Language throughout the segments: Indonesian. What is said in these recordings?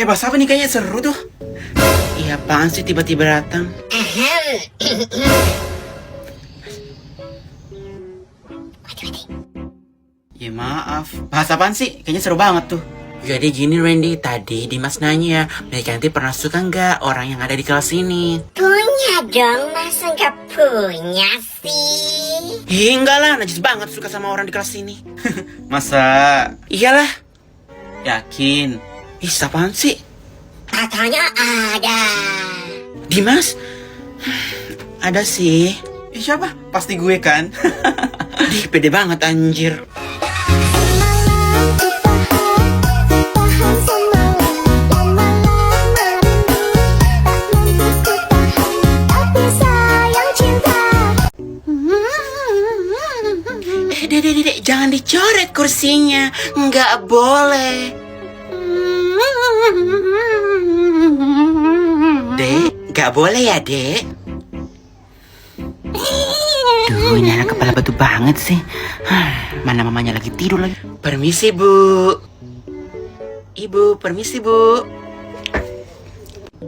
bahas apa nih, kayaknya seru tuh. Iya, apaan sih tiba-tiba datang? Ya maaf, bahas apaan sih? Kayaknya seru banget tuh. Jadi gini Randy, tadi Dimas nanya, mereka nanti pernah suka nggak orang yang ada di kelas ini? Punya dong, masa nggak punya sih? Enggak lah, najis banget suka sama orang di kelas ini. Masa? Iyalah. Yakin? Ih, apaan sih? Katanya ada. Dimas? Ada sih. Ih, siapa? Pasti gue kan? Ih, pede banget anjir. Dek, jangan dicoret kursinya. Nggak boleh. Dek, nggak boleh ya, Dek? Duh, ini anak kepala batu banget sih. Mana mamanya lagi tidur lagi. Permisi, Bu. Ibu, permisi, Bu.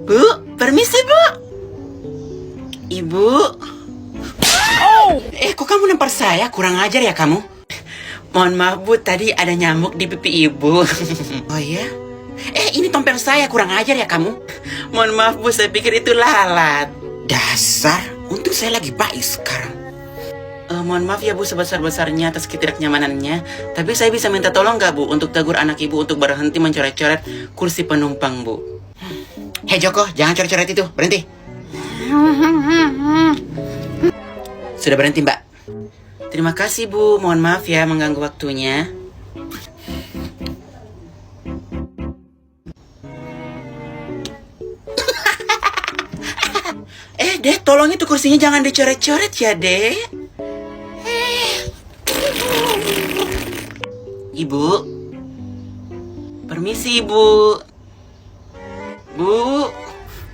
Bu, permisi, Bu. Ibu. Kok kamu nampar saya? Kurang ajar ya kamu? Mohon maaf, Bu, tadi ada nyamuk di pipi Ibu. Oh iya? Ini tompel saya, kurang ajar ya kamu? Mohon maaf, Bu, saya pikir itu lalat. Dasar, untung saya lagi baik sekarang. Mohon maaf ya, Bu, sebesar-besarnya atas ketidaknyamanannya. Tapi saya bisa minta tolong nggak, Bu, untuk tegur anak Ibu untuk berhenti mencoret-coret kursi penumpang, Bu? Hei Joko, jangan coret-coret itu, berhenti. Sudah berhenti, Mbak. Terima kasih, Bu. Mohon maaf ya mengganggu waktunya. Dek, tolong itu kursinya jangan dicoret-coret ya, Dek. Ibu. Permisi, Ibu. Bu.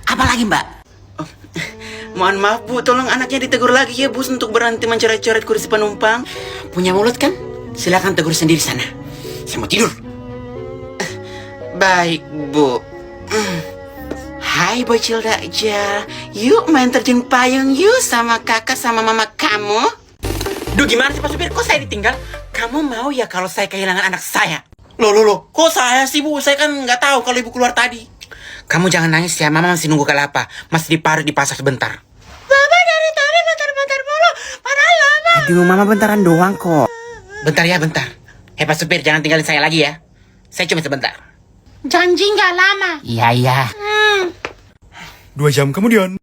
Apa lagi, Mbak? Mohon maaf, Bu, tolong anaknya ditegur lagi ya, Bu, untuk berhenti mencoret-coret kursi penumpang. Punya mulut kan? Silakan tegur sendiri sana. Saya mau tidur. Baik, Bu. Hai, bocil dakjal. Yuk main terjun payung yuk sama kakak sama mama kamu. Duh, gimana sih Pak Supir? Kok saya ditinggal? Kamu mau ya kalau saya kehilangan anak saya? Loh. Kok saya sih, Bu? Saya kan nggak tahu kalau Ibu keluar tadi. Kamu jangan nangis ya, Mama masih nunggu kelapa. Masih diparut di pasar sebentar. Mama dari tadi bentar mulu. Padahal lama. Aduh, Mama bentaran doang kok. Bentar ya, bentar. Pak Supir, jangan tinggalin saya lagi ya. Saya cuma sebentar. Janji nggak lama. Iya. 2 jam kemudian.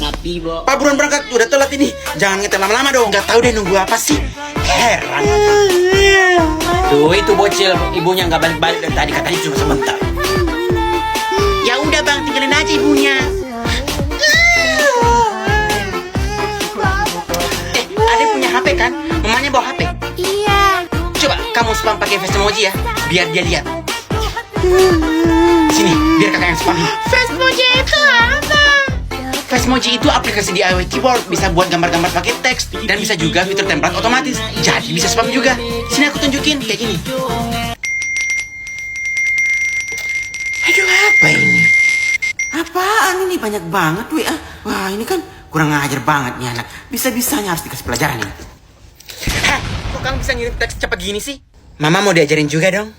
Pak, buruan berangkat, udah telat ini. Jangan ngetem lama-lama dong. Nggak tahu deh nunggu apa sih. Heran. Tuh, itu bocil. Ibunya nggak balik-balik dari tadi. Katanya cuma sebentar. Ya udah Bang, tinggalin aja ibunya. Adek punya HP kan? Mamanya bawa HP. Iya. Coba kamu spam pakai face emoji ya, biar dia lihat. Sini, biar kakak yang spam. Face emoji itu apa? Face emoji itu aplikasi di iOS keyboard, bisa buat gambar-gambar pakai teks dan bisa juga fitur template otomatis. Jadi bisa spam juga. Sini aku tunjukin kayak gini. Aduh, apa ini? Apaan ini? Banyak banget, WA. Wah, ini kan kurang ajar banget nih anak. Bisa-bisanya harus dikasih pelajaran ini. Hah, kok kamu bisa ngirim teks cepat gini sih? Mama mau diajarin juga dong.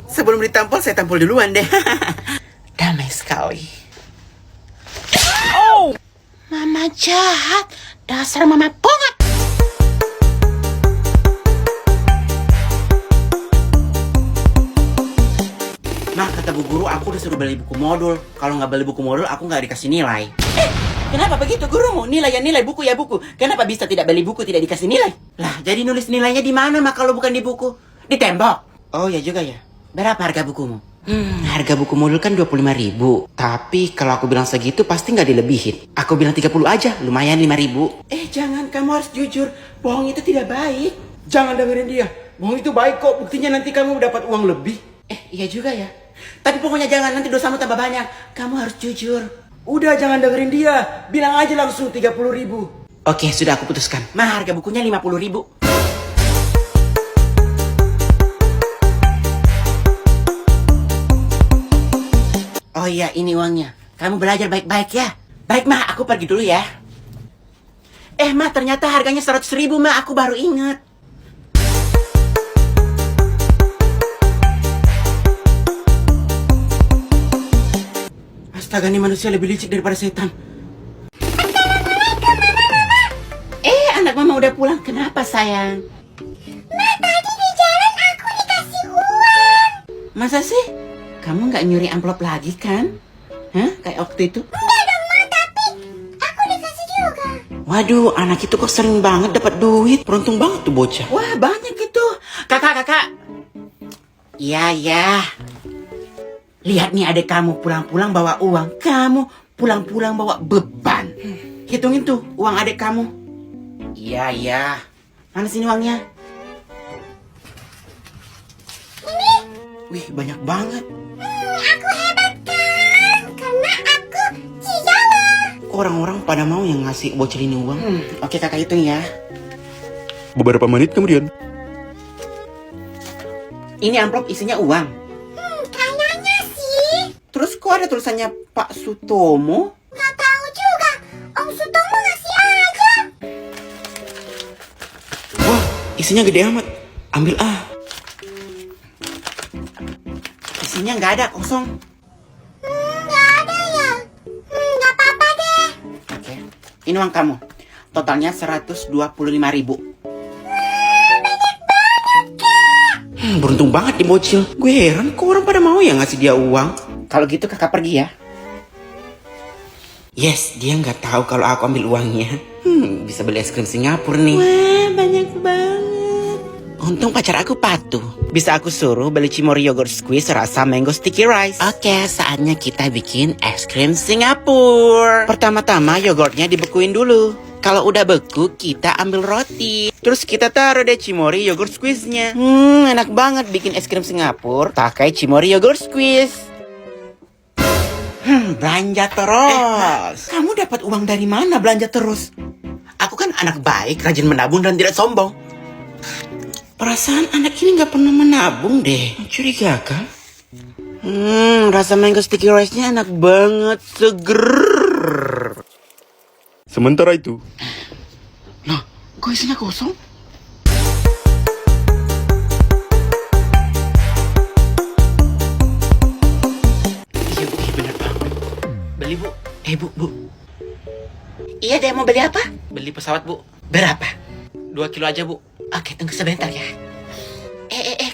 Sebelum ditampol, saya tampol duluan deh. Damai sekali. Mama jahat. Dasar mama pungut. Nah, kata bu guru, aku udah suruh beli buku modul. Kalau nggak beli buku modul, aku nggak dikasih nilai. Kenapa begitu gurumu? Nilai ya nilai, buku ya buku. Kenapa bisa tidak beli buku, tidak dikasih nilai? Lah, jadi nulis nilainya di mana, Mak, kalau bukan di buku? Di tembok. Oh, ya juga ya. Berapa harga bukumu? Harga buku modul kan 25.000. Tapi kalau aku bilang segitu, pasti nggak dilebihin. Aku bilang 30 aja, lumayan 5.000. Jangan, kamu harus jujur. Bohong itu tidak baik. Jangan dengerin dia. Bohong itu baik kok, buktinya nanti kamu dapat uang lebih. Iya juga ya. Tapi pokoknya jangan, nanti dosamu tambah banyak. Kamu harus jujur. Udah, jangan dengerin dia. Bilang aja langsung 30.000. Oke, sudah aku putuskan. Harga bukunya 50.000. Oh iya, ini uangnya. Kamu belajar baik-baik ya. Baik, Ma, aku pergi dulu ya. Ma, ternyata harganya 100.000, Ma. Aku baru ingat. Astaga, ini manusia lebih licik daripada setan. Anak Mama udah pulang. Kenapa, sayang? Ma, tadi di jalan aku dikasih uang. Masa sih? Kamu nggak nyuri amplop lagi kan? Hah? Kayak waktu itu? Enggak dong, Ma, tapi aku dikasih juga. Waduh, anak itu kok sering banget dapat duit. Beruntung banget tuh bocah. Wah, banyak gitu. Kakak. Iya. Lihat nih adek kamu pulang-pulang bawa uang. Kamu pulang-pulang bawa beban. Hitungin tuh uang adek kamu. Iya. Mana sini uangnya? Ini, Wih, banyak banget. aku hebat kan? Karena aku Cigala. Orang-orang pada mau yang ngasih bocil ini uang. Oke, kakak hitung ya. Beberapa menit kemudian. Ini amplop isinya uang. Kayaknya sih. Terus kok ada tulisannya Pak Sutomo? Nggak tahu juga. Om Sutomo ngasih aja. Wah, isinya gede amat. Ambil ah. Isinya nggak ada, kosong. Nggak ada ya. Nggak apa-apa deh. Oke. Ini uang kamu. Totalnya 125.000. Beruntung banget nih bocil. Gue heran kok orang pada mau ya ngasih dia uang. Kalau gitu kakak pergi ya. Yes, dia nggak tahu kalau aku ambil uangnya. Bisa beli es krim Singapura nih. Wah, banyak banget. Untung pacar aku patuh. Bisa aku suruh beli Cimory yogurt squeeze rasa mango sticky rice. Oke, saatnya kita bikin es krim Singapura. Pertama-tama yogurtnya dibekuin dulu. Kalau udah beku, kita ambil roti. Terus kita taruh deh Cimory yogurt squeeze-nya. Enak banget bikin es krim Singapura pakai Cimory yogurt squeeze. Belanja terus. Kamu dapat uang dari mana belanja terus? Aku kan anak baik, rajin menabung dan tidak sombong. Perasaan anak ini nggak pernah menabung deh. Mencurigakan. Rasa mango sticky rice-nya enak banget, seger. Sementara itu, Loh, kok isinya kosong? Iya, Bu, iya bener banget. Beli, Bu. Bu. Iya deh, mau beli apa? Beli pesawat, Bu. Berapa? 2 kilo aja, Bu. Oke, tunggu sebentar ya.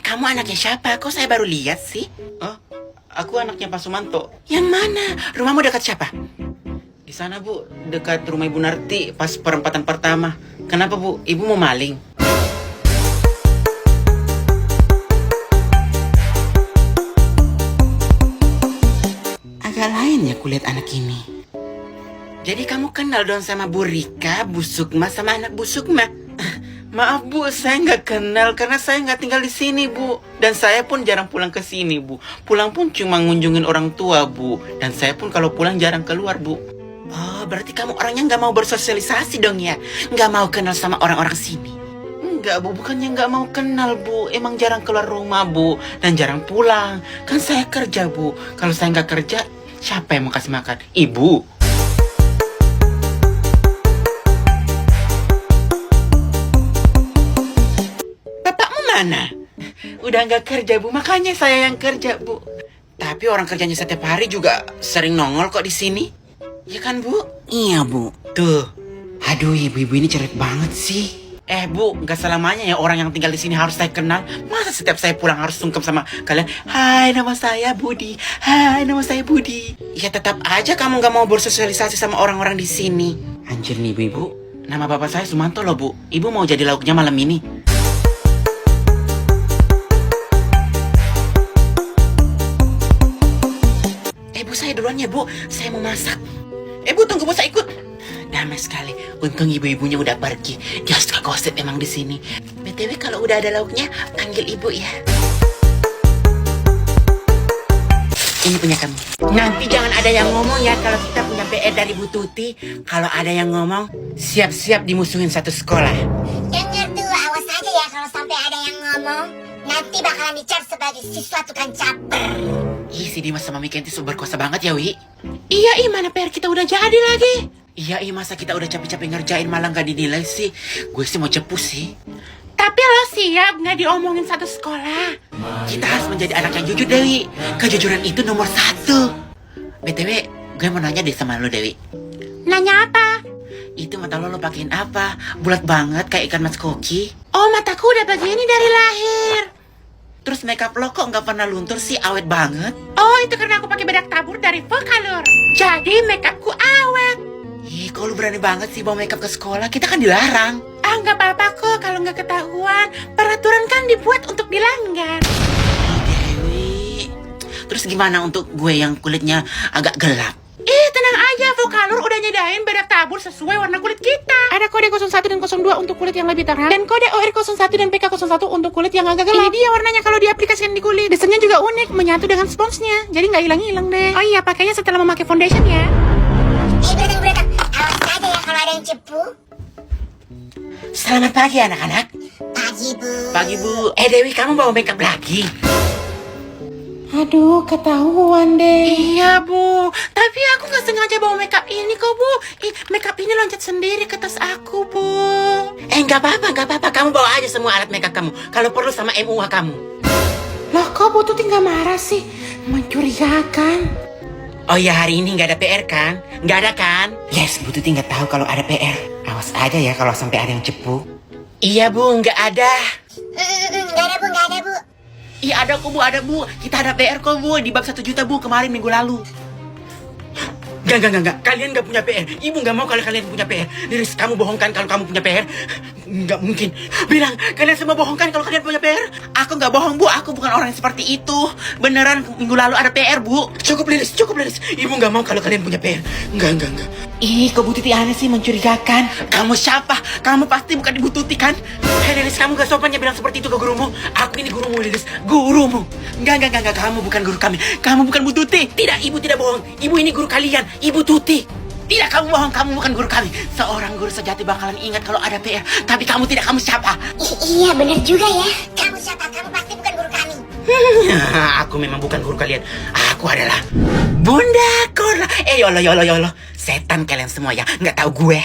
Kamu anaknya siapa? Kok saya baru lihat sih? Oh, aku anaknya Pak Sumanto. Yang mana? Rumahmu dekat siapa? Di sana, Bu, dekat rumah Ibu Narti pas perempatan pertama. Kenapa, Bu? Ibu mau maling? Agak lain ya kulihat anak ini. Jadi kamu kenal dong sama Bu Rika, Bu Sukma, sama anak Bu Sukma? Maaf, Bu, saya nggak kenal karena saya nggak tinggal di sini, Bu. Dan saya pun jarang pulang ke sini, Bu. Pulang pun cuma ngunjungin orang tua, Bu. Dan saya pun kalau pulang jarang keluar, Bu. Oh, berarti kamu orangnya nggak mau bersosialisasi dong ya? Nggak mau kenal sama orang-orang sini? Enggak, Bu. Bukannya nggak mau kenal, Bu. Emang jarang keluar rumah, Bu. Dan jarang pulang. Kan saya kerja, Bu. Kalau saya nggak kerja, siapa yang mau kasih makan? Ibu. Bapakmu mana? Udah nggak kerja, Bu. Makanya saya yang kerja, Bu. Tapi orang kerjanya setiap hari juga sering nongol kok di sini. Ya kan, Bu? Iya, Bu. Tuh. Aduh, ibu-ibu ini cerewet banget sih. Bu, nggak selamanya ya orang yang tinggal di sini harus saya kenal. Masa setiap saya pulang harus sungkem sama kalian? Hai, nama saya Budi. Hai, nama saya Budi. Ya tetap aja kamu nggak mau bersosialisasi sama orang-orang di sini. Anjir nih, ibu. Nama bapak saya Sumanto loh, Bu. Ibu mau jadi lauknya malam ini? Bu, saya duluan ya, Bu. Saya mau masak. Bu, tunggu, Bu, saya ikut. Damai sekali. Untung ibu-ibunya udah pergi. Dia suka gosip emang di sini. BTW kalau udah ada lauknya, panggil ibu ya. Ini punya kamu. Nanti jangan ada yang ngomong ya kalau kita punya PR dari Bu Tuti. Kalau ada yang ngomong, siap-siap dimusuhin satu sekolah. Dengar tuh, awas aja ya kalau sampai ada yang ngomong. Nanti bakalan dicap sebagai siswa tukang caper. Ih, si Dimas sama Mika itu berkuasa banget ya, Wi. Iya, mana PR kita udah jadi lagi. Iya, masa kita udah capek-capek ngerjain malah nggak dinilai sih. Gue sih mau cepu sih. Tapi lo siap nggak diomongin satu sekolah? Kita harus menjadi anak yang jujur, Dewi. Kejujuran itu nomor 1. BTW, gue mau nanya deh sama lo, Dewi. Nanya apa? Itu mata lo pakein apa? Bulat banget kayak ikan mas koki. Oh, mataku udah begini dari lahir. Terus makeup lo kok nggak pernah luntur sih, awet banget? Oh, itu karena aku pakai bedak tabur dari Vocalor. Jadi makeupku awet. Ih, kok lu berani banget sih bawa makeup ke sekolah? Kita kan dilarang. Ah, nggak apa-apa kok kalau nggak ketahuan. Peraturan kan dibuat untuk dilanggar. Dewi. Terus gimana untuk gue yang kulitnya agak gelap? Tenang aja, Vocalor udah nyedain bedak tabur sesuai warna kulit kita. Ada kode 01 dan 02 untuk kulit yang lebih terang, dan kode OR01 dan PK01 untuk kulit yang agak gelap. Ini dia warnanya kalau diaplikasikan di kulit. Desainnya juga unik, menyatu dengan sponsnya. Jadi nggak hilang-hilang deh. Oh iya, pakainya setelah memakai foundation ya. Beratang, awas aja ya kalau ada yang cepu. Selamat pagi anak-anak. Pagi, Bu. Pagi, Bu. Dewi, kamu bawa makeup lagi? Aduh, ketahuan deh. Iya, Bu. Tapi aku nggak sengaja bawa makeup ini kok, Bu. Makeup ini loncat sendiri ke tas aku, Bu. Nggak apa-apa. Kamu bawa aja semua alat makeup kamu. Kalau perlu sama MUA kamu. Loh, kok Bu Tuti nggak marah sih? Mencurigakan. Oh ya, hari ini nggak ada PR kan? Nggak ada kan? Yes, Bu Tuti nggak tahu kalau ada PR. Awas aja ya kalau sampai ada yang cepu. Iya, Bu, nggak ada. Nggak ada, Bu. Iya, ada kok, Bu, ada, Bu. Kita ada PR kok, Bu. Di bab 1 juta, Bu, kemarin minggu lalu. Enggak. Kalian nggak punya PR. Ibu nggak mau kalau kalian punya PR. Liris, kamu bohongkan kalau kamu punya PR? Nggak mungkin. Bilang, kalian semua bohongkan kalau kalian punya PR? Aku nggak bohong, Bu. Aku bukan orang yang seperti itu. Beneran, minggu lalu ada PR, Bu. Cukup, Liris. Ibu nggak mau kalau kalian punya PR. Enggak. Ih, kok Bu Tuti aneh sih, mencurigakan. Kamu siapa? Kamu pasti bukan Ibu Tuti, kan? Hei, Liris, kamu gak sopannya bilang seperti itu ke gurumu. Aku ini gurumu, Liris. Gurumu. Enggak. Kamu bukan guru kami. Kamu bukan Bu Tuti. Tidak, Ibu tidak bohong. Ibu ini guru kalian. Ibu Tuti. Tidak, kamu bohong. Kamu bukan guru kami. Seorang guru sejati bakalan ingat kalau ada PR. Tapi kamu tidak. Kamu siapa? Iya, benar juga ya. Kamu siapa? Kamu pasti bukan guru kami. Aku memang bukan guru kalian. Aku adalah Bunda Korla. Yolo. Setan kalian semua ya. Nggak tahu gue.